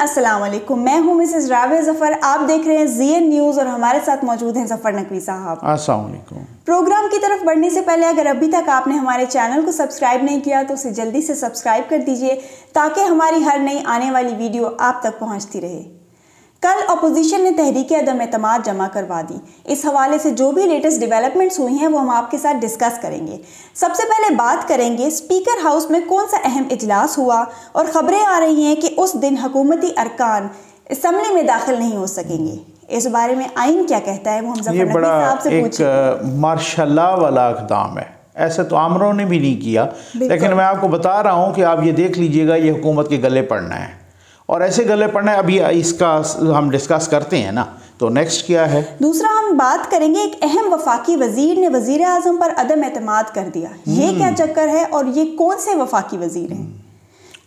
अस्सलाम वालेकुम। मैं हूं मिसेस राबिया ज़फ़र। आप देख रहे हैं ज़ीएन न्यूज़ और हमारे साथ मौजूद हैं ज़फ़र नकवी साहब। अस्सलाम वालेकुम। प्रोग्राम की तरफ बढ़ने से पहले अगर अभी तक आपने हमारे चैनल को सब्सक्राइब नहीं किया तो उसे जल्दी से सब्सक्राइब कर दीजिए ताकि हमारी हर नई आने वाली वीडियो आप तक पहुँचती रहे। कल अपोजिशन ने तहरीक अदम एतमाद जमा करवा दी। इस हवाले से जो भी लेटेस्ट डेवलपमेंट्स हुई हैं वो हम आपके साथ डिस्कस करेंगे। सबसे पहले बात करेंगे स्पीकर हाउस में कौन सा अहम इजलास हुआ और ख़बरें आ रही हैं कि उस दिन हुकूमती अरकान असम्बली में दाखिल नहीं हो सकेंगे। इस बारे में आइन क्या कहता है वो हम ज़फ़र नकवी साहब से पूछेंगे। मार्शल्लाह वाला इक़दाम है, ऐसे तो आमरों ने भी नहीं किया, लेकिन मैं आपको बता रहा हूँ कि आप ये देख लीजिएगा, ये हुकूमत के गले पड़ना है और ऐसे गले पड़ना है। अभी इसका हम डिस्कस करते हैं ना, तो नेक्स्ट क्या है। दूसरा हम बात करेंगे एक अहम वफाकी वजीर ने वजीर आज़म पर अदम एतमाद कर दिया, ये क्या चक्कर है और ये कौन से वफाकी वजीर हैं।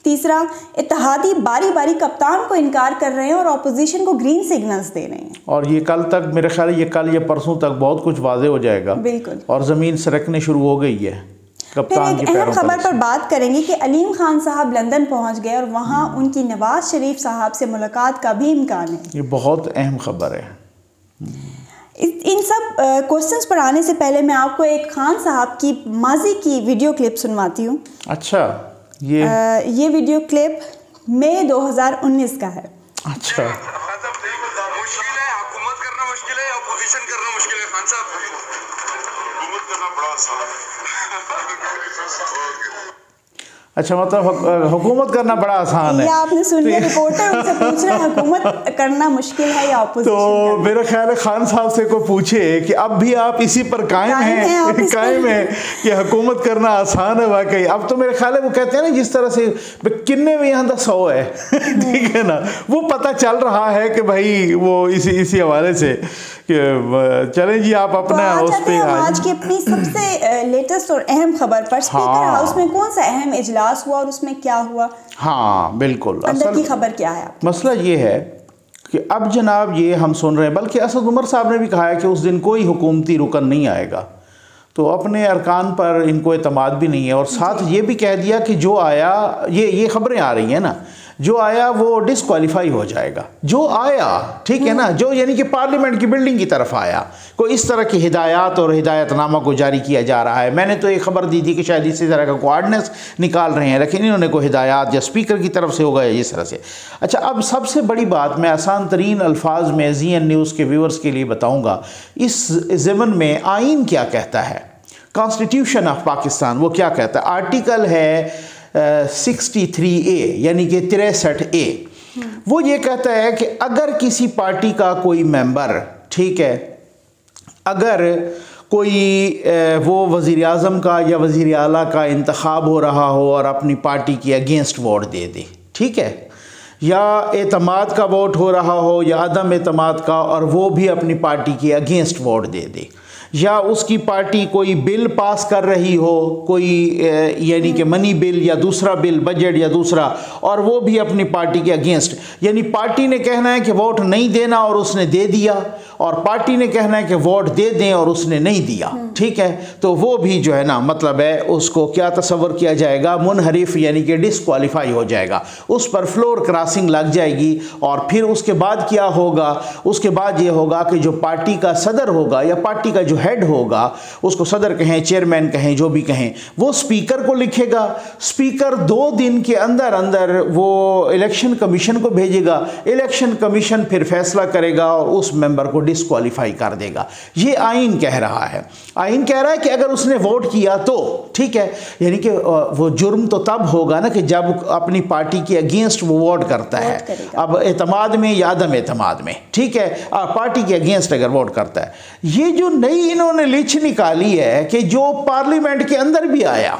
तीसरा, इत्तेहादी बारी बारी कप्तान को इनकार कर रहे हैं और अपोजिशन को ग्रीन सिग्नल्स दे रहे हैं और ये कल तक, मेरे ख्याल ये कल या परसों तक बहुत कुछ वाज़ेह हो जाएगा। बिल्कुल। और ज़मीन सरकने शुरू हो गई है कप्तान की। फिर एक अहम खबर पर बात करेंगे कि अलीम खान साहब लंदन पहुंच गए और वहां उनकी नवाज शरीफ साहब से मुलाकात का भी इम्कान है। ये बहुत अहम खबर है। इन सब क्वेश्चंस पर आने से पहले मैं आपको एक खान साहब की माजी की वीडियो क्लिप सुनवाती हूँ। अच्छा, ये वीडियो क्लिप मई 2019 का है। अच्छा, मुश्किल है, हुकूमत करना मुश्किल है, अपोजिशन करना मुश्किल है। खान साहब, हुकूमत करना बड़ा आसान है। अच्छा, मतलब हुकूमत करना बड़ा आसान है। ये आपने सुन लिया, रिपोर्टर उनसे पूछ रहे हैं हुकूमत करना मुश्किल है या अपोजिशन। तो मेरा ख्याल है खान साहब से को पूछे कि अब भी आप इसी पर कायम हैं कायम है कि हुकूमत करना आसान है। वाकई अब तो मेरे ख्याल है वो कहते हैं ना, जिस तरह से किन्ने में यहाँ 100 है ठीक है ना, वो पता चल रहा है कि भाई वो इसी हवाले से कि चलें जी आप अपना उस पे आज की अपनी सबसे लेटेस्ट और अहम खबर पर स्पीकर हाउस में कौन सा अहम इजलास हुआ और उसमें क्या हुआ। हाँ बिल्कुल, अंदर की खबर क्या है। मसला ये है कि अब जनाब ये हम सुन रहे हैं, बल्कि असद उमर साहब ने भी कहा है कि उस दिन कोई हुकूमती रुकन नहीं आएगा, तो अपने अरकान पर इनको एतमाद भी नहीं है। और साथ ये भी कह दिया कि जो आया, ये खबरें आ रही हैं ना, जो आया वो डिसक्वालीफाई हो जाएगा। जो आया, ठीक है ना, जो यानी कि पार्लियामेंट की बिल्डिंग की तरफ आया, कोई इस तरह की हिदायत और हिदायतनामा को जारी किया जा रहा है। मैंने तो एक खबर दी थी कि शायद इसी तरह का कोऑर्डिनेंस निकाल रहे हैं, लेकिन इन्होंने कोई हिदायत या स्पीकर की तरफ से होगा या इस तरह से। अच्छा, अब सबसे बड़ी बात मैं आसान तरीन अल्फाज में ज़ीएन न्यूज़ के व्यूअर्स के लिए बताऊँगा, इस ज़मन में आइन क्या कहता है, कॉन्स्टिट्यूशन ऑफ पाकिस्तान वो क्या कहता है। आर्टिकल है 63A यानी कि 63A। वो ये कहता है कि अगर किसी पार्टी का कोई मेंबर, ठीक है, अगर कोई वो वज़ीर आज़म का या वज़ीर आला का इंतखाब हो रहा हो और अपनी पार्टी की अगेंस्ट वोट दे दे, ठीक है, या एतमाद का वोट हो रहा हो या अदम एतमाद का और वो भी अपनी पार्टी की अगेंस्ट वोट दे दे, या उसकी पार्टी कोई बिल पास कर रही हो, कोई यानी कि मनी बिल या दूसरा बिल, बजट या दूसरा, और वो भी अपनी पार्टी के अगेंस्ट, यानी पार्टी ने कहना है कि वोट नहीं देना और उसने दे दिया, और पार्टी ने कहना है कि वोट दे दें और उसने नहीं दिया, ठीक है, तो वो भी जो है ना, मतलब है उसको क्या तस्वर किया जाएगा, मुनहरिफ यानी कि डिसक्वालीफाई हो जाएगा, उस पर फ्लोर क्रॉसिंग लग जाएगी। और फिर उसके बाद क्या होगा, उसके बाद ये होगा कि जो पार्टी का सदर होगा या पार्टी का जो हेड होगा, उसको सदर कहें, चेयरमैन कहें, जो भी कहें, वो स्पीकर को लिखेगा। स्पीकर 2 दिन के अंदर अंदर वो इलेक्शन कमीशन को भेजेगा, इलेक्शन कमीशन फिर फैसला करेगा और उस मेंबर को डिसक्वालीफाई कर देगा। ये आइन कह रहा है। आइन कह रहा है कि अगर उसने वोट किया तो ठीक है, यानी कि वो जुर्म तो तब होगा ना कि जब अपनी पार्टी के अगेंस्ट वो वोट करता है, अब एतमाद में या अदम एतमाद में, ठीक है, पार्टी के अगेंस्ट अगर वोट करता है। ये जो नई इन्होंने लिच निकाली है कि जो पार्लियामेंट के अंदर भी आया,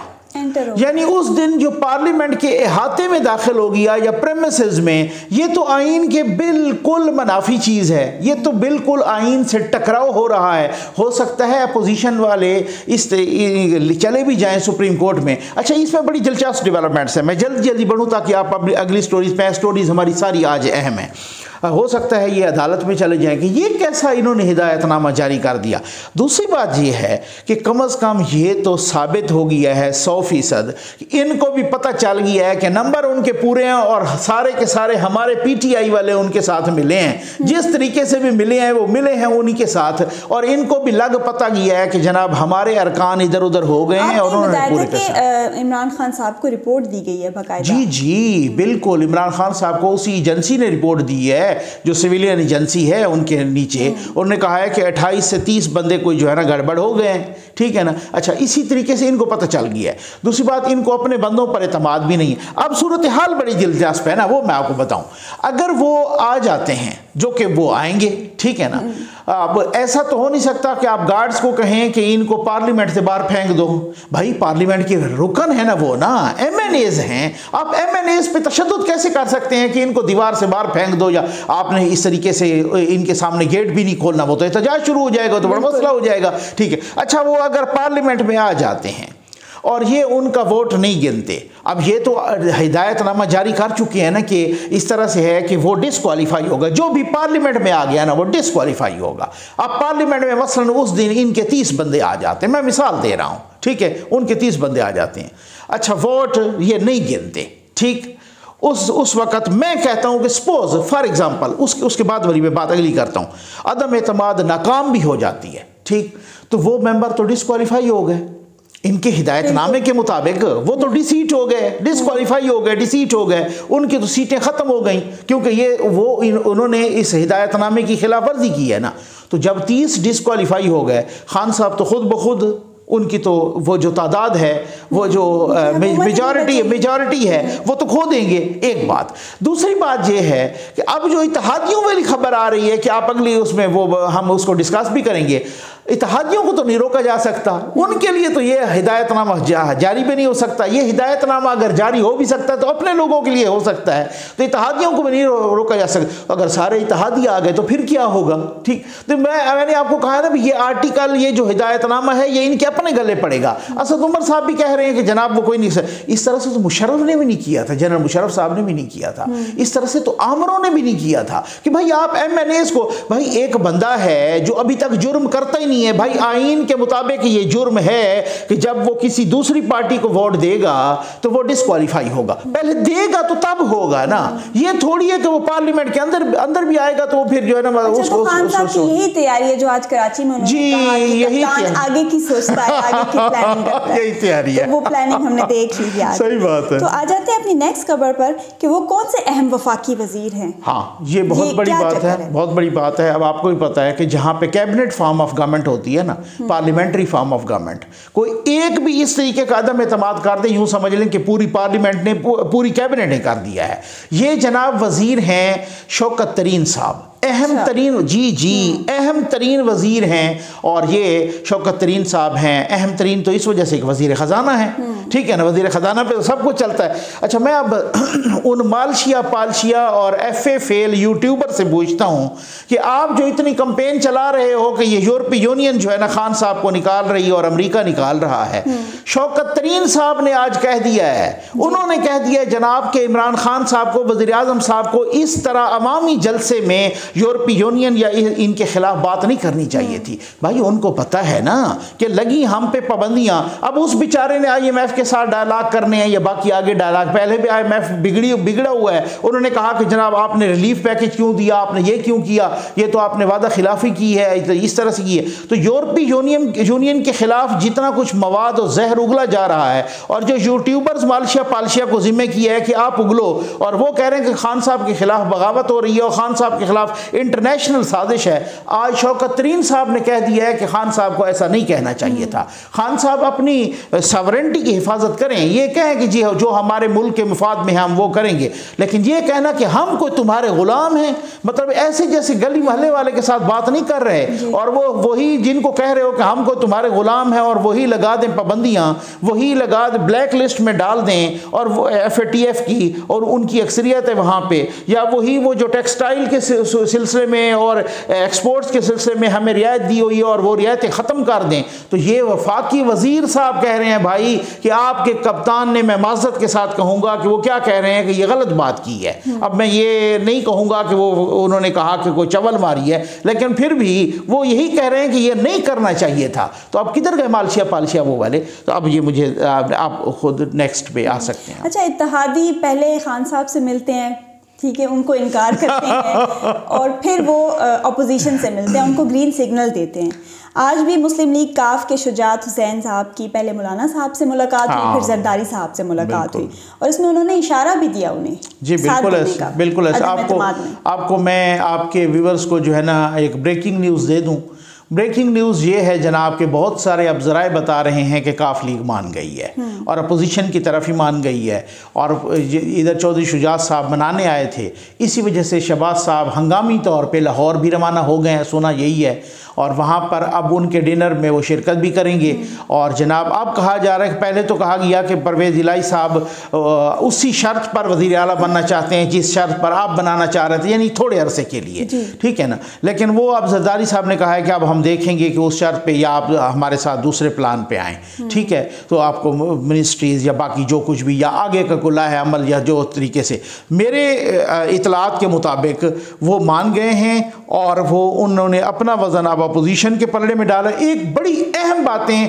यानी उस दिन जो पार्लियामेंट के अहाते में दाखिल हो गया या प्रेमिसेस में, ये तो आइन के बिल्कुल मुनाफी चीज़ है। ये तो बिल्कुल आइन से टकराव हो रहा है। हो सकता है अपोजिशन वाले इस चले भी जाएं सुप्रीम कोर्ट में। अच्छा, इसमें बड़ी दिलचस्प डेवलपमेंट्स है, मैं जल्दी बढ़ूँ ताकि आप अपनी अगली स्टोरीज हमारी सारी आज अहम है। हो सकता है ये अदालत में चले जाएंगे। ये कैसा इन्होंने हिदायतनामा जारी कर दिया। दूसरी बात ये है कि कम अज़ कम ये तो साबित हो गया है 100% इनको भी पता चल गया है कि नंबर उनके पूरे हैं और सारे के सारे हमारे PTI वाले उनके साथ मिले हैं, जिस तरीके से भी मिले हैं वो मिले हैं उन्हीं के साथ, और इनको भी लग पता गया है कि जनाब हमारे अरकान इधर उधर हो गए हैं और उन्होंने पूरे इमरान खान साहब को रिपोर्ट दी गई है बाकायदा। जी बिल्कुल, इमरान खान साहब को उसी एजेंसी ने रिपोर्ट दी है जो सिविलियन एजेंसी है उनके नीचे। उन्होंने कहा है कि 28 से 30 बंदे कोई जो है ना गड़बड़ हो गए हैं, ठीक है ना। अच्छा, इसी तरीके से इनको पता चल गया है। दूसरी बात, इनको अपने बंदों पर एतमाद भी नहीं है। अब सूरत हाल बड़ी दिलचस्प है ना, वो मैं आपको बताऊं। अगर वो आ जाते हैं, जो कि वो आएंगे, ठीक है ना, अब ऐसा तो हो नहीं सकता कि आप गार्ड्स को कहें कि इनको पार्लियामेंट से बाहर फेंक दो। भाई पार्लियामेंट के रुकन है ना वो, ना MNAs हैं। आप MNAs पे तशद्दुद कैसे कर सकते हैं कि इनको दीवार से बाहर फेंक दो, या आपने इस तरीके से इनके सामने गेट भी नहीं खोलना, वो तो एहतजाज शुरू हो जाएगा, तो बड़ा मसला हो जाएगा, ठीक है। अच्छा, वो अगर पार्लियामेंट में आ जाते हैं और ये उनका वोट नहीं गिनते, अब ये तो हिदायतनामा जारी कर चुके हैं ना कि इस तरह से है कि वो डिसक्वालीफाई होगा, जो भी पार्लियामेंट में आ गया ना वो डिसक्वालीफाई होगा। अब पार्लियामेंट में मसलन उस दिन इनके 30 बंदे आ जाते हैं, मैं मिसाल दे रहा हूँ, ठीक है, उनके 30 बंदे आ जाते हैं। अच्छा, वोट ये नहीं गिनते, ठीक। उस वक़्त मैं कहता हूँ कि सपोज फॉर एग्जांपल उसके बाद वाली मैं बात अगली करता हूँ, अदम एतमाद नाकाम भी हो जाती है, ठीक, तो वो मेंबर तो डिसक्वालीफाई हो गए इनके हिदायतनामे के मुताबिक, वो तो डिसीट हो गए, डिसक्वालीफाई हो गए, डिसीट हो गए, उनकी तो सीटें ख़त्म हो गई, क्योंकि उन्होंने इस हिदायतनामे की खिलाफ वर्जी की है ना। तो जब 30 डिसक्वालीफाई हो गए, खान साहब तो खुद ब खुद उनकी तो वो जो तादाद है, वो जो मेजॉरिटी है, वो तो खो देंगे, एक बात। दूसरी बात ये है कि अब जो इत्तेहादियों वाली खबर आ रही है कि आप अगली उसमें वो हम उसको डिस्कस भी करेंगे, इत्तेहादियों को तो नहीं रोका जा सकता, उनके लिए तो ये हिदायतनामा जारी भी नहीं हो सकता। ये हिदायतनामा अगर जारी हो भी सकता है तो अपने लोगों के लिए हो सकता है, तो इत्तेहादियों को भी नहीं रोका जा सकता। अगर सारे इत्तेहादी आ गए तो फिर क्या होगा, ठीक। तो मैंने आपको कहा ना, ये आर्टिकल, ये जो हिदायतनामा है, ये इनके अपने गले पड़ेगा। असद उमर साहब भी कह रहे हैं कि जनाब वो कोई नहीं, इस तरह से तो मुशर्रफ ने भी नहीं किया था, जनरल मुशर्रफ साहब ने भी नहीं किया था, इस तरह से तो आमरों ने भी नहीं किया था कि भाई आप MNAs को, भाई एक बंदा है जो अभी तक जुर्म करता ही नहीं है, भाई आईन के मुताबिक ये जुर्म है कि जब वो किसी दूसरी पार्टी को वोट देगा तो वो डिसक्वालीफाई होगा, पहले देगा तो तब होगा ना। ये थोड़ी है कि वो पार्लियामेंट के अंदर भी आएगा तो फिर जो है ना उसको यही तैयारी है जो आज कराची में उन्होंने कहा कि यही आगे की सोचता है, आगे की प्लानिंग करता है, यही तैयारी है, तो वो प्लानिंग हमने देख ली है। सही बात है। तो आ जाते हैं अपनी नेक्स्ट खबर पर कि वो कौन से अहम वफाकी वजीर हैं। हाँ, ये बहुत बड़ी बात है, बहुत बड़ी बात है। अब आपको भी पता है कि जहाँ पे कैबिनेट फॉर्म ऑफ गवर्नमेंट होती है ना, पार्लियामेंट्री फॉर्म ऑफ गवर्नमेंट, कोई एक भी इस तरीके का अदम एतमाद कर दे, यूं समझ लें कि पूरी पार्लियामेंट ने, पूरी कैबिनेट ने कर दिया है। ये जनाब वजीर हैं शौकत तरीन साहब, अहम तरीन, जी अहम तरीन वजीर हैं, और ये शौकत तरीन साहब हैं। अहम तरीन तो इस वजह से कि वजीर ख़जाना है, ठीक है ना, वजीर ख़जाना पे तो सब कुछ चलता है। अच्छा, मैं अब उन मालशिया पालशिया और FA फेल यूट्यूबर से पूछता हूँ कि आप जो इतनी कंपेन चला रहे हो कि ये यूरोपीय यूनियन जो है ना खान साहब को निकाल रही है और अमेरिका निकाल रहा है, शौकत तरीन साहब ने आज कह दिया है, उन्होंने कह दिया है जनाब के इमरान खान साहब को, वज़ीर आज़म साहब को इस तरह अवामी जलसे में यूरोपीय यूनियन या इनके खिलाफ बात नहीं करनी चाहिए थी। भाई उनको पता है ना कि लगी हम पे पाबंदियां, अब उस बेचारे ने IMF के साथ डायलॉग करने हैं या बाकी आगे डायलॉग, पहले भी IMF बिगड़ा हुआ है, उन्होंने कहा कि जनाब आपने रिलीफ पैकेज क्यों दिया, आपने ये क्यों किया, ये तो आपने वादा खिलाफी की है, तो इस तरह से की है। तो यूरोपीय यूनियन के खिलाफ जितना कुछ मवाद और जहर उगला जा रहा है, और जो यूट्यूबर्स मालशिया पालशिया को जिम्मे किया है कि आप उगलो, और वो कह रहे हैं कि खान साहब के खिलाफ बगावत हो रही है और खान साहब के खिलाफ इंटरनेशनल साजिश है। आज शौकत तरीन साहब ने कह दिया है कि खान साहब को ऐसा नहीं कहना चाहिए था। खान साहब अपनी सवरेंटी की हिफाजत करें, ये कहें कि जी जो हमारे मुल्क के मुफाद में हम वो करेंगे, लेकिन ये कहना कि हम कोई तुम्हारे गुलाम हैं, मतलब ऐसे जैसे गली मोहल्ले वाले के साथ बात नहीं कर रहे, और वो वही जिनको कह रहे हो कि हम कोई तुम्हारे गुलाम हैं, और वही लगा दें पाबंदियाँ, वही लगा दें, ब्लैक लिस्ट में डाल दें, और वो FATF की और उनकी अक्सरियत है वहाँ पे, या वही वो जो टेक्सटाइल के सिलसिले में और एक्सपोर्ट्स के सिलसिले में हमें रियायत दी हुई है और वो रियायतें ख़त्म कर दें। तो ये वफाकी वज़ीर साहब कह रहे हैं भाई कि आपके कप्तान ने, मैं माज़रत के साथ कहूँगा कि वो क्या कह रहे हैं कि ये गलत बात की है। अब मैं ये नहीं कहूँगा कि वो उन्होंने कहा कि कोई चवल मारी है, लेकिन फिर भी वो यही कह रहे हैं कि ये नहीं करना चाहिए था। तो अब किधर गए मालशिया पालशिया वो वाले? तो अब ये मुझे आप खुद नेक्स्ट पे आ सकते हैं। अच्छा, इत्तेहादी पहले खान साहब से मिलते हैं, ठीक है, उनको इनकार करते हैं और फिर वो अपोजिशन से मिलते हैं, उनको ग्रीन सिग्नल देते हैं। आज भी मुस्लिम लीग काफ के शुजात हुसैन साहब की पहले मौलाना साहब से मुलाकात हुई, फिर जरदारी साहब से मुलाकात हुई और इसमें उन्होंने इशारा भी दिया उन्हें। जी बिल्कुल ऐसा। आपको मैं आपके व्यूअर्स को जो है ना एक ब्रेकिंग न्यूज़ दे दूं। ब्रेकिंग न्यूज़ ये है जनाब के बहुत सारे अब ज़राए बता रहे हैं कि काफ लीग मान गई है और अपोजिशन की तरफ ही मान गई है और इधर चौधरी शुजात साहब मनाने आए थे। इसी वजह से शहबाज साहब हंगामी तौर पे लाहौर भी रवाना हो गए हैं, सुना यही है, और वहाँ पर अब उनके डिनर में वो शिरकत भी करेंगे। और जनाब अब कहा जा रहा है कि पहले तो कहा गया कि परवेज़ इलाही साहब उसी शर्त पर वज़ीर आला बनना चाहते हैं जिस शर्त पर आप बनाना चाह रहे थे, यानी थोड़े अरसे के लिए, ठीक है ना। लेकिन वो अब जरदारी साहब ने कहा है कि अब हम देखेंगे कि उस शर्त पे या आप हमारे साथ दूसरे प्लान पे आएँ, ठीक है, तो आपको मिनिस्ट्रीज़ या बाकी जो कुछ भी या आगे का कुल्ला है अमल या जो तरीके से मेरे इतलात के मुताबिक वो मान गए हैं और वो उन्होंने अपना वज़न अब अपोजिशन के पलड़े में डाला। एक बड़ी अहम बातें,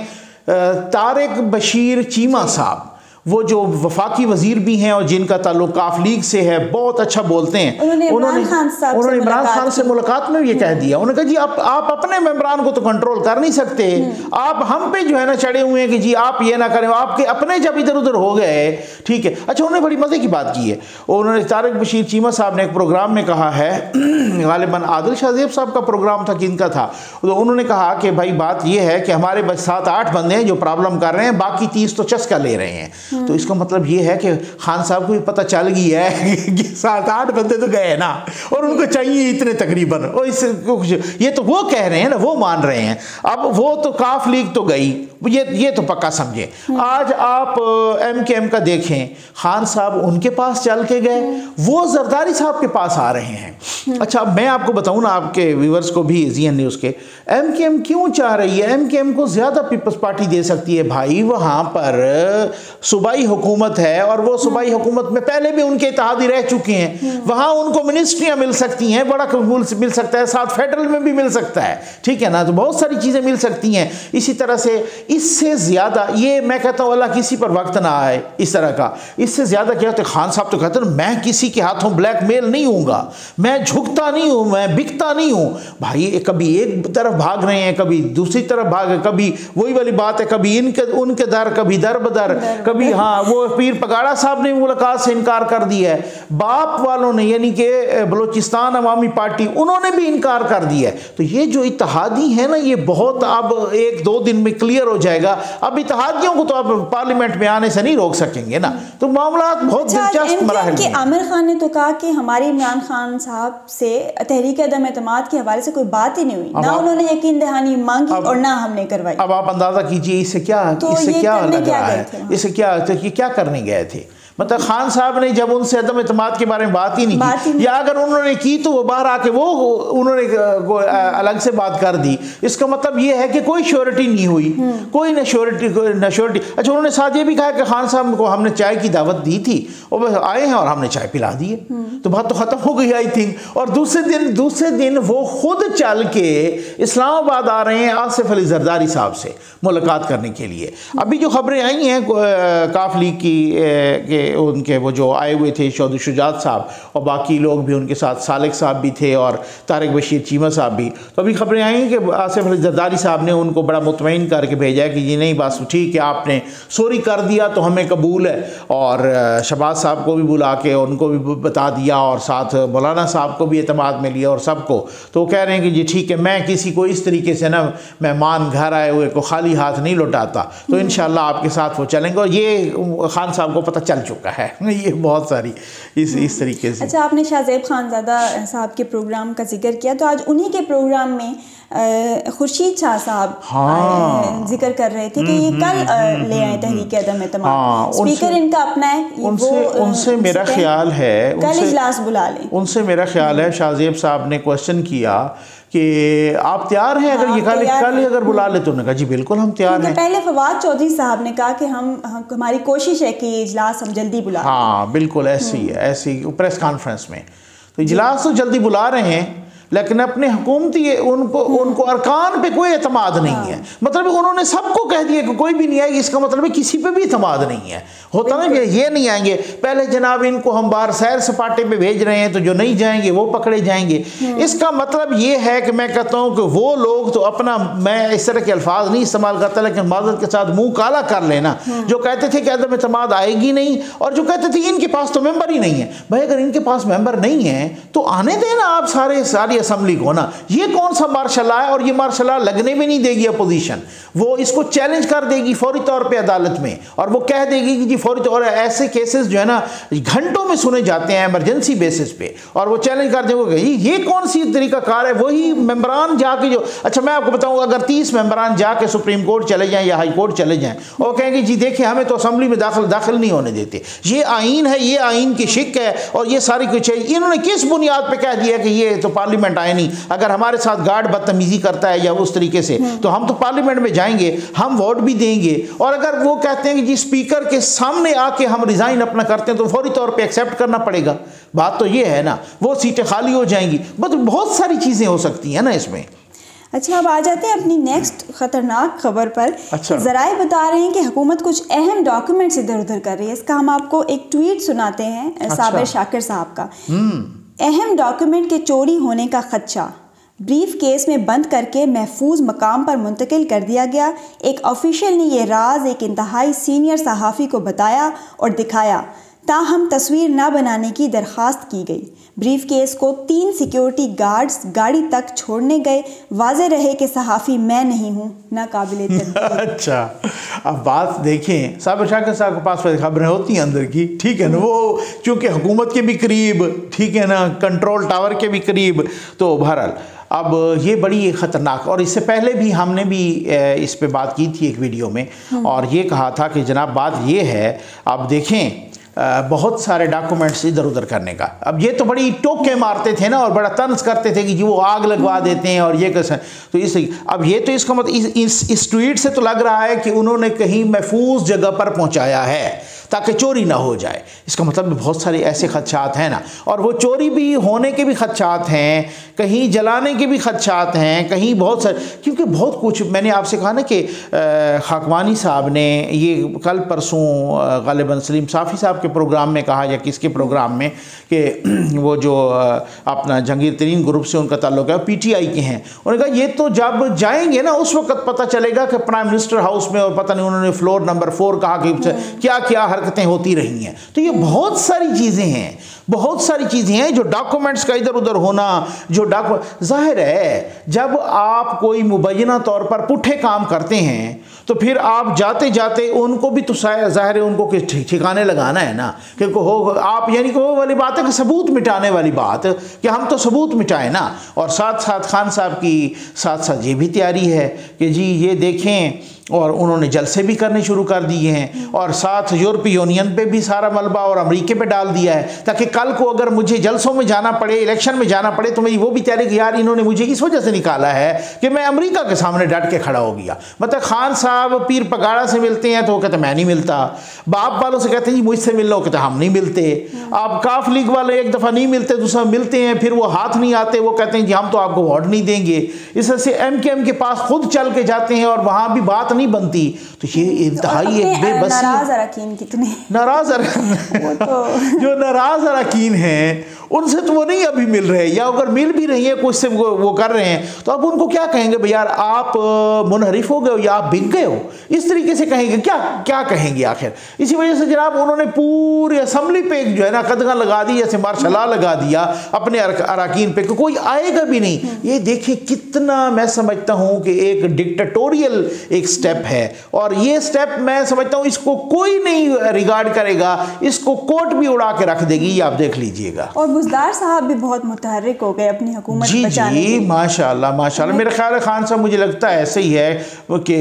तारिक बशीर चीमा साहब, वो जो वफाकी वजीर भी हैं और जिनका ताल्लुक काफ लीग से है, बहुत अच्छा बोलते हैं। उन्होंने इमरान खान से मुलाकात में ये कह दिया, उन्होंने कहा जी आप अपने मेंबरान को तो कंट्रोल कर नहीं सकते, आप हम पे जो है ना चढ़े हुए हैं कि जी आप ये ना करें, आपके अपने जब इधर उधर हो गए, ठीक है। अच्छा, उन्होंने बड़ी मज़े की बात की है, उन्होंने तारिक बशीर चीमा साहब ने एक प्रोग्राम में कहा है, गालिबन आदिल शाहजेब साहब का प्रोग्राम था, किनका था, तो उन्होंने कहा कि भाई बात यह है कि हमारे बस 7-8 बंदे हैं जो प्रॉब्लम कर रहे हैं, बाकी 30 तो चस्का ले रहे हैं। तो इसका मतलब ये है कि खान साहब को भी पता चल गई है कि 7-8 बंदे तो गए ना और उनको चाहिए इतने तकरीबन, और इससे ये तो वो कह रहे हैं ना, वो मान रहे हैं। अब वो तो काफ लीग तो गई, ये तो पक्का समझे। आज आप MKM का देखें, खान साहब उनके पास चल के गए, वो जरदारी साहब के पास आ रहे हैं। अच्छा, मैं आपको बताऊं ना, आपके व्यूअर्स को भी ZN न्यूज़ के, MKM क्यों चाह रही है, MKM को ज़्यादा पीपल्स पार्टी दे सकती है भाई। वहाँ पर सूबाई हुकूमत है और वो सूबाई हुकूमत में पहले भी उनके इत्तेहादी रह चुके हैं, वहाँ उनको मिनिस्ट्रियाँ मिल सकती हैं, बड़ा कबूल मिल सकता है, साथ फेडरल में भी मिल सकता है, ठीक है ना। तो बहुत सारी चीज़ें मिल सकती हैं। इसी तरह से इससे ज़्यादा ये मैं कहता हूँ अल्लाह किसी पर वक्त ना आए इस तरह का। इससे ज़्यादा क्या होता है, खान साहब तो कहते हैं मैं किसी के हाथों ब्लैकमेल नहीं हूँगा, मैं झुकता नहीं हूँ, मैं बिकता नहीं हूँ। भाई कभी एक तरफ भाग रहे हैं, कभी दूसरी तरफ भाग, कभी वही वाली बात है, कभी इनके उनके दर, कभी दर बदर, कभी हाँ वो पीर पगाड़ा साहब ने मुलाकात से इनकार कर दिया है, बाप वालों ने यानी कि बलूचिस्तान अवामी पार्टी उन्होंने भी इनकार कर दिया है। तो ये जो इत्तेहादी है ना, ये बहुत अब 1-2 दिन में क्लियर हो जाएगा। अब इत्तेहादियों को तो अब पार्लियामेंट में आने से नहीं रोक सकेंगे ना, तो मामला बहुत दिलचस्प मराहल में। आमिर खान ने तो कहा कि हमारी इमरान खान साहब से तहरीक अदम एतमाद के हवाले से कोई बात ही नहीं हुई, ना उन्होंने यकीन दहानी मांगी और ना हमने करवाई। अब आप अंदाजा कीजिए इससे क्या लग रहा है, इससे क्या करने गए थे। मतलब खान साहब ने जब उनसे अदम एतमाद के बारे में बात ही नहीं की, या अगर उन्होंने की तो वो बाहर आके वो उन्होंने अलग से बात कर दी। इसका मतलब ये है कि कोई श्योरिटी नहीं हुई, कोई न श्योरिटी। अच्छा, उन्होंने साथ ये भी कहा कि खान साहब को हमने चाय की दावत दी थी और बस आए हैं और हमने चाय पिला दी है, तो बात तो ख़त्म हो गई आई थिंक। और दूसरे दिन वो खुद चल के इस्लामाबाद आ रहे हैं आसिफ अली जरदारी साहब से मुलाकात करने के लिए। अभी जो खबरें आई हैं काफ लीग की उनके वो जो आए हुए थे चौधरी शुजात साहब और बाकी लोग भी उनके साथ, सालिक साहब भी थे और तारिक बशीर चीमा साहब भी, तो अभी खबरें आई हैं कि आसिफ अली जरदारी साहब ने उनको बड़ा मुतमईन करके भेजा है कि ये नहीं बस ठीक है, आपने सॉरी कर दिया तो हमें कबूल है। और शहबाज साहब को भी बुला के उनको भी बता दिया और साथ मौलाना साहब को भी एतमाद में लिया और सबको। तो कह रहे हैं कि जी ठीक है, मैं किसी को इस तरीके से ना मेहमान घर आए हुए को खाली हाथ नहीं लौटाता, तो इंशाल्लाह आपके साथ वो चलेंगे। और ये खान साहब को पता चल चुका है, ये बहुत सारी इस तरीके से। अच्छा, आपने शाहजेब खानज़ादा साहब के प्रोग्राम का जिक्र किया, तो आज उन्हीं के प्रोग्राम में खुर्शीद शाह साहब जिक्र कर रहे थे कि ये कल ले आए तहरीक अदम एतमाद। स्पीकर इनका अपना है, उनसे मेरा ख्याल है कल इजलास बुला लें। उनसे मेरा ख्याल है शाहजेब साहब ने क्वेश्चन किया कि आप तैयार हैं अगर ये कल ही अगर बुला ले, तो उन्होंने कहा जी बिल्कुल हम तैयार हैं। पहले फवाद चौधरी साहब ने कहा कि हमारी कोशिश है कि इजलास हम जल्दी बुला लें। हाँ बिल्कुल ऐसी प्रेस कॉन्फ्रेंस में तो इजलास तो जल्दी बुला रहे हैं, लेकिन अपने हुकूमती उनको अरकान पे कोई एतमाद नहीं है। मतलब उन्होंने सबको कह दिया कि कोई भी नहीं आएगी, इसका मतलब है किसी पे भी एतमाद नहीं है। होता ना कि ये नहीं आएंगे, पहले जनाब इनको हम बाहर सैर सपाटे पे भेज रहे हैं तो जो नहीं जाएंगे वो पकड़े जाएंगे। इसका मतलब ये है कि मैं कहता हूँ कि वो लोग तो अपना, मैं इस तरह के अल्फाज नहीं इस्तेमाल करता लेकिन माजरत के साथ मुँह काला कर लेना, जो कहते थे कि अदम एतमाद आएगी नहीं और जो कहते थे इनके पास तो मेंबर ही नहीं है। भाई अगर इनके पास मेंबर नहीं है तो आने देना आप सारी असम्बली को ना। ये कौन सा मार्शल है, और ये मार्शल लगने भी नहीं देगी अपोजिशन, वो इसको चैलेंज कर देगी फौरी तौर पे अदालत में, और वो कह देगी कि जी फौरी तौर, ऐसे केसेस जो है ना घंटों में सुने जाते हैं इमरजेंसी बेसिस पे, और वो चैलेंज कर देंगे ये कौन सी तरीका कार है। वही मेंबरान जाके जो, अच्छा मैं आपको बताऊं, अगर 30 मेंबरान जाके सुप्रीम कोर्ट चले जाएं या हाई कोर्ट चले जाएं और कहेंगे जी देखिए हमें तो असम्बली में दाखिल नहीं होने देते, ये आइन है, ये आइन की शिक है और ये सारी कुछ है, इन्होंने किस बुनियाद पे कह दिया कि ये तो पार्लियामेंट आए नहीं। अगर हमारे साथ गार्ड बदतमीजी करता है या उस तरीके से तो हम तो पार्लियामेंट में जाएंगे, हम वोट भी देंगे, और अगर वो कहते हैं कि जी स्पीकर के सामने आके हम रिजाइन अपना करते हैं तो फौरी तौर पे एक्सेप्ट करना पड़ेगा। बात तो ये है ना, वो सीटें खाली हो जाएंगी, मतलब बहुत सारी चीजें हो सकती हैं ना इसमें। अच्छा, अब आ जाते हैं अपनी नेक्स्ट खतरनाक खबर पर। अच्छा। ज़राए बता रहे हैं कि हुकूमत कुछ अहम डॉक्यूमेंट्स इधर उधर कर रही है। इसका हम आपको एक ट्वीट सुनाते हैं साबिर शाकिर साहब का। अहम डॉक्यूमेंट के चोरी होने का खदशा, ब्रीफ केस में बंद करके महफूज मकाम पर मुंतकिल कर दिया गया। एक ऑफिशियल ने यह राज एक इंतहाई सीनियर सहाफ़ी को बताया और दिखाया, ताहम तस्वीर न बनाने की दरख्वास्त की गई। ब्रीफ केस को 3 सिक्योरिटी गार्ड्स गाड़ी तक छोड़ने गए। वाज़े रहे कि सहाफ़ी मैं नहीं हूँ, नाकाबिले तब्दील। अच्छा, अब बात देखें, साबिर शाकिर साहब के पास खबरें होती हैं अंदर की, ठीक है ना, वो चूँकि हुकूमत के भी करीब, ठीक है ना, कंट्रोल टावर के भी करीब, तो बहरहाल अब ये बड़ी ख़तरनाक, और इससे पहले भी हमने भी इस पे बात की थी एक वीडियो में, और ये कहा था कि जनाब बात ये है, आप देखें बहुत सारे डॉक्यूमेंट्स इधर उधर करने का। अब ये तो बड़ी टोके मारते थे ना और बड़ा तंज करते थे कि जी वो आग लगवा देते हैं और ये कैसे, तो इस अब ये तो इसका मतलब इस ट्वीट से तो लग रहा है कि उन्होंने कहीं महफूज जगह पर पहुंचाया है ताकि चोरी ना हो जाए। इसका मतलब बहुत सारे ऐसे खदशात हैं ना, और वो चोरी भी होने के भी खदशात हैं, कहीं जलाने के भी खदशात हैं, कहीं बहुत सारे, क्योंकि बहुत कुछ मैंने आपसे कहा ना कि खाकवानी साहब ने ये कल परसों गालिबन सलीम साफ़ी साहब के प्रोग्राम में कहा या किसके प्रोग्राम में कि वो जो अपना जहांगीर तरीन ग्रुप से उनका ताल्लुक है, PTI के हैं, उन्होंने कहा ये तो जब जाएंगे ना उस वक्त पता चलेगा कि प्राइम मिनिस्टर हाउस में, और पता नहीं उन्होंने फ्लोर नंबर 4 कहा कि क्या क्या हरकतें होती रही हैं। तो ये बहुत सारी चीज़ें हैं, बहुत सारी चीज़ें हैं जो डॉक्यूमेंट्स का इधर उधर होना, जो जाहिर है जब आप कोई मुबैना तौर पर पुट्ठे काम करते हैं तो फिर आप जाते जाते उनको भी तो जाहिर है उनको ठिकाने लगाना है ना, कि हो आप यानी कि वो वाली बात है कि सबूत मिटाने वाली बात, कि हम तो सबूत मिटाएं ना। और साथ साथ खान साहब की साथ साथ ये भी तैयारी है कि जी ये देखें, और उन्होंने जलसे भी करने शुरू कर दिए हैं, और साथ यूरोपीय यूनियन पे भी सारा मलबा और अमेरिका पे डाल दिया है, ताकि कल को अगर मुझे जलसों में जाना पड़े, इलेक्शन में जाना पड़े, तो मेरी वो भी तैयारी कि यार इन्होंने मुझे इस वजह से निकाला है कि मैं अमेरिका के सामने डट के खड़ा हो गया। मतलब खान साहब पीर पगाड़ा से मिलते हैं तो वो कहते मैं नहीं मिलता, बाप वालों से कहते हैं जी मुझसे मिल लो, कहते हम नहीं मिलते, आप काफ लीग वाले एक दफ़ा नहीं मिलते, दूसरा मिलते हैं, फिर वो हाथ नहीं आते, वो कहते हैं जी हम तो आपको वोट नहीं देंगे। इस तरह से MKM के पास खुद चल के जाते हैं और वहाँ भी बात नहीं बनती। तो ये इंतहाई एक बेबसी, नाराज अरकान कितने नाराज जो नाराज अरकान हैं उनसे तो वो नहीं अभी मिल रहे, या अगर मिल भी रही है कुछ से वो कर रहे हैं, तो अब उनको क्या कहेंगे भाई यार आप मुनहरिफ हो गए हो या आप बिक गए हो, इस तरीके से कहेंगे, क्या कहेंगे आखिर। इसी वजह से जनाब उन्होंने पूरी असम्बली पे जो है ना कदगा लगा दी, जैसे मार्शला लगा दिया अपने अरकान पे, कोई आएगा भी नहीं। ये देखिए कितना मैं समझता हूँ कि एक डिक्टेटोरियल एक स्टेप है, और ये स्टेप मैं समझता हूँ इसको कोई नहीं रिगार्ड करेगा, इसको कोर्ट भी उड़ा के रख देगी, ये आप देख लीजिएगा। और बुज़दार साहब भी बहुत मुतहर्रिक हो गए अपनी हुकूमत बचाने के लिए। माशाल्लाह माशाल्लाह। मेरा ख्याल है खान साहब, मुझे लगता है ऐसे ही है कि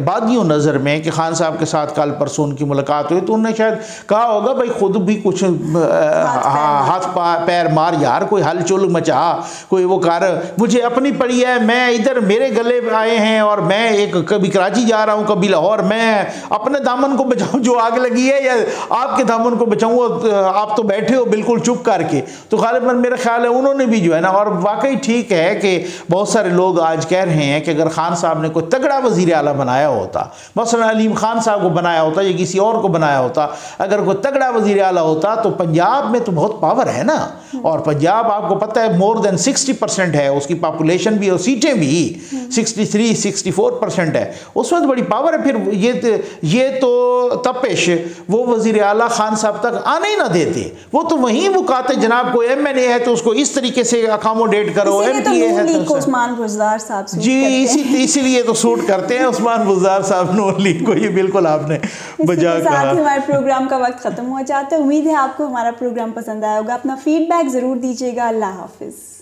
बागियों नज़र में कि खान साहब के साथ कल परसों उनकी मुलाकात हुई तो उन्होंने शायद कहा होगा भाई खुद भी कुछ हाथ पैर मार यार, कोई हलचल मचा, कोई वो कर, मुझे अपनी पड़ी है, मैं इधर मेरे गले आए हैं और मैं एक कभी कराची जा रहा हूँ कभी लाहौर, मैं अपने दामन को बचाऊँ जो आग लगी है या आपके दामन को बचाऊँ, आप तो बैठे हो बिल्कुल चुप करके। तो गालिबन मेरा ख्याल है उन्होंने भी जो है ना, और वाकई ठीक है कि बहुत सारे लोग आज कह रहे हैं कि अगर खान साहब ने कोई तगड़ा वज़ीर आला बनाया होता, मसलन अलीम खान साहब को बनाया होता या किसी और को बनाया होता, अगर कोई तगड़ा वज़ीर आला होता तो पंजाब में तो बहुत पावर है ना, और पंजाब आपको पता है मोर देन 60% है उसकी पॉपुलेशन भी और सीटें भी 63-64% है, उसमें तो बड़ी पावर है। फिर ये तो तपिश वो वज़ीर आला खान साहब तक आने ही ना देते, वो तो वहीं वो कहते जनाब कोई MNA है तो उसको इस तरीके से अकोमोडेट करो, MPA है तो उस्मान बुज़दार साहब जी इसीलिए तो सूट करते हैं उस्मान बुज़दार साहब नून लीग को। ये बिल्कुल आपने बजा कहा। हमारे प्रोग्राम का वक्त ख़त्म हो जाता है। उम्मीद है आपको हमारा प्रोग्राम पसंद आया होगा। अपना फीडबैक ज़रूर दीजिएगा। अल्लाह हाफिज़।